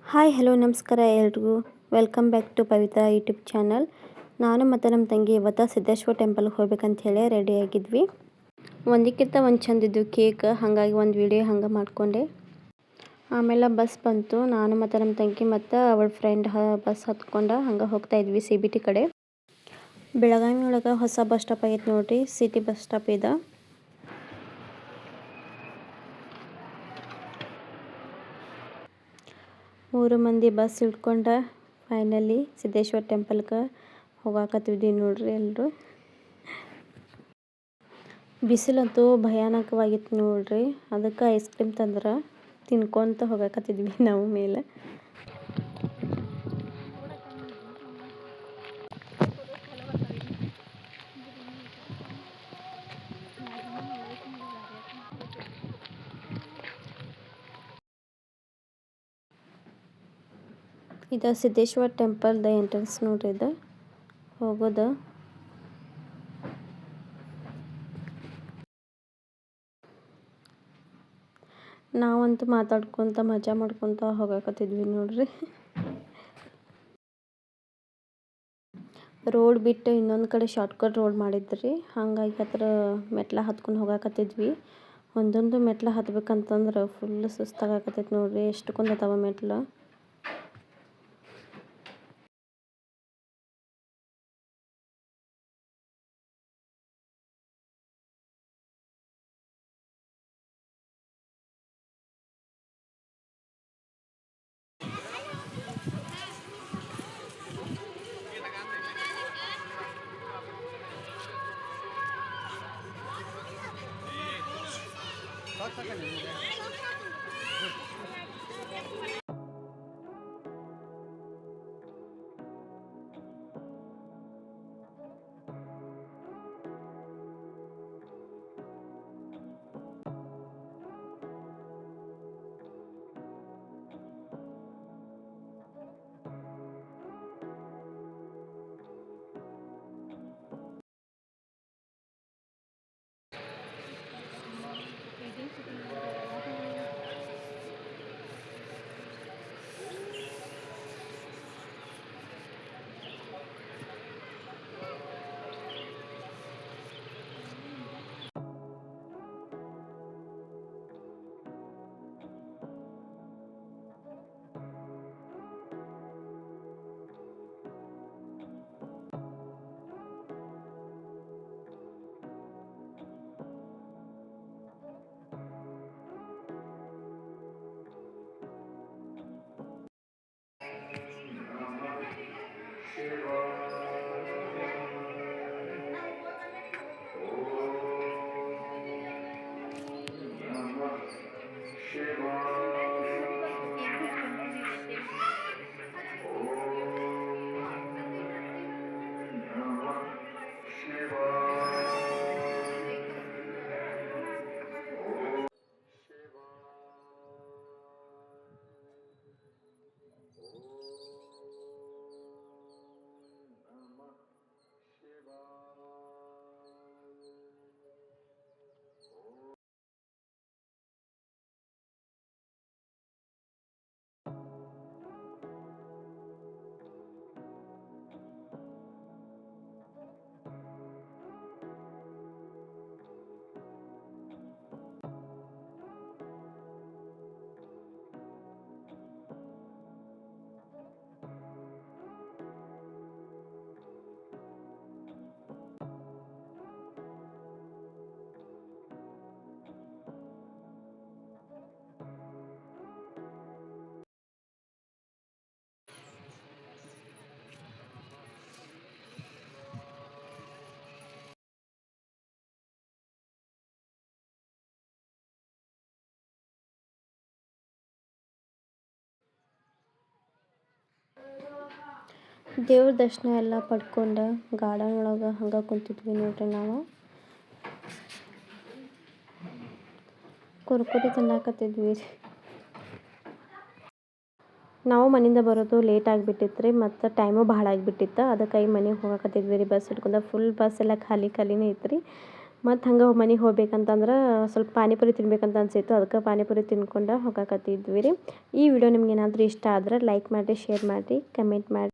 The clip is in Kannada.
ಹಾಯ್ ಹಲೋ ನಮಸ್ಕಾರ ಎಲ್ರಿಗೂ. Welcome back to Pavithra YouTube channel. ನಾನು ಮತ್ತು ನಮ್ಮ ತಂಗಿ ಇವತ್ತು ಸಿದ್ದೇಶ್ವರ ಟೆಂಪಲ್ಗೆ ಹೋಗ್ಬೇಕಂತ ಹೇಳಿ ರೆಡಿಯಾಗಿದ್ವಿ. ಒಂದಕ್ಕಿಂತ ಒಂದು ಚಂದಿದ್ದು ಕೇಕ್, ಹಾಗಾಗಿ ಒಂದು ವಿಡಿಯೋ ಹಂಗೆ ಮಾಡಿಕೊಂಡೆ. ಆಮೇಲೆ ಬಸ್ ಬಂತು. ನಾನು ಮತ್ತು ನಮ್ಮ ತಂಗಿ ಮತ್ತು ಅವಳ ಫ್ರೆಂಡ್ ಬಸ್ ಹತ್ಕೊಂಡು ಹಂಗೆ ಹೋಗ್ತಾ ಇದ್ವಿ CBT ಕಡೆ. ಬೆಳಗಾವಿ ಒಳಗೆ ಹೊಸ ಬಸ್ ಸ್ಟಾಪ್ ಆಗೈತೆ ನೋಡಿರಿ, ಸಿಟಿ ಬಸ್ ಸ್ಟಾಪ್ ಇದೆ. ಮೂರು ಮಂದಿ ಬಸ್ ಇಟ್ಕೊಂಡು ಫೈನಲಿ ಸಿದ್ದೇಶ್ವರ ಟೆಂಪಲ್ಗೆ ಹೋಗಾಕತ್ತಿದ್ವಿ ನೋಡ್ರಿ ಎಲ್ಲರೂ. ಬಿಸಿಲಂತೂ ಭಯಾನಕವಾಗಿತ್ತು ನೋಡ್ರಿ, ಅದಕ್ಕೆ ಐಸ್ ಕ್ರೀಮ್ ತಂದ್ರೆ ತಿನ್ಕೊತ ಹೋಗಾಕತ್ತಿದ್ವಿ ನಾವು ಮೇಲೆ. ಇದು ಸಿದ್ದೇಶ್ವರ ಟೆಂಪಲ್ದ ಎಂಟ್ರೆನ್ಸ್ ನೋಡ್ರಿ, ಇದು ಹೋಗೋದು. ನಾವಂತೂ ಮಾತಾಡ್ಕೊತ ಮಜಾ ಮಾಡ್ಕೊತ ಹೋಗಾಕತ್ತಿದ್ವಿ ನೋಡ್ರಿ. ರೋಡ್ ಬಿಟ್ಟು ಇನ್ನೊಂದು ಕಡೆ ಶಾರ್ಟ್ಕಟ್ ರೋಡ್ ಮಾಡಿದ್ರಿ, ಹಾಗಾಗಿ ಹತ್ರ ಮೆಟ್ಲ ಹತ್ಕೊಂಡು ಹೋಗಾಕತ್ತಿದ್ವಿ. ಒಂದೊಂದು ಮೆಟ್ಲ ಹತ್ಬೇಕಂತಂದ್ರೆ ಫುಲ್ ಸುಸ್ತಾಗಕತ್ತೈತೆ ನೋಡ್ರಿ, ಎಷ್ಟು ಕುಂದತಾವ ಮೆಟ್ಲು. ದೇವ್ರ ದರ್ಶನ ಎಲ್ಲ ಪಡ್ಕೊಂಡು ಗಾರ್ಡನ್ ಒಳಗೆ ಹಂಗೆ ಕುಂತಿದ್ವಿ ನೋಡ್ರಿ. ನಾವು ಕುರ್ಕುರಿ ತಿನ್ನಾಕತ್ತಿದ್ವಿ. ನಾವು ಮನೆಯಿಂದ ಬರೋದು ಲೇಟ್ ಆಗಿಬಿಟ್ಟಿತ್ತು ರೀ, ಮತ್ತು ಟೈಮು ಭಾಳ ಆಗಿಬಿಟ್ಟಿತ್ತು. ಅದಕ್ಕಾಗಿ ಮನೆಗೆ ಹೋಗಾಕತ್ತಿದ್ವಿ ರೀ ಬಸ್ ಹಿಡ್ಕೊಂಡು. ಫುಲ್ ಬಸ್ ಎಲ್ಲ ಖಾಲಿನೇ ಇತ್ತು ರೀ. ಮತ್ತು ಹಂಗೆ ಮನೆಗೆ ಹೋಗ್ಬೇಕಂತಂದ್ರೆ ಸ್ವಲ್ಪ ಪಾನಿಪುರಿ ತಿನ್ಬೇಕಂತ ಅನ್ಸಿತ್ತು, ಅದಕ್ಕೆ ಪಾನಿಪುರಿ ತಿನ್ಕೊಂಡು ಹೋಗಕತ್ತಿದ್ವಿ ರೀ. ಈ ವಿಡಿಯೋ ನಿಮ್ಗೆ ಏನಾದರೂ ಇಷ್ಟ ಆದ್ರೆ ಲೈಕ್ ಮಾಡಿರಿ, ಶೇರ್ ಮಾಡಿರಿ, ಕಮೆಂಟ್ ಮಾಡಿ.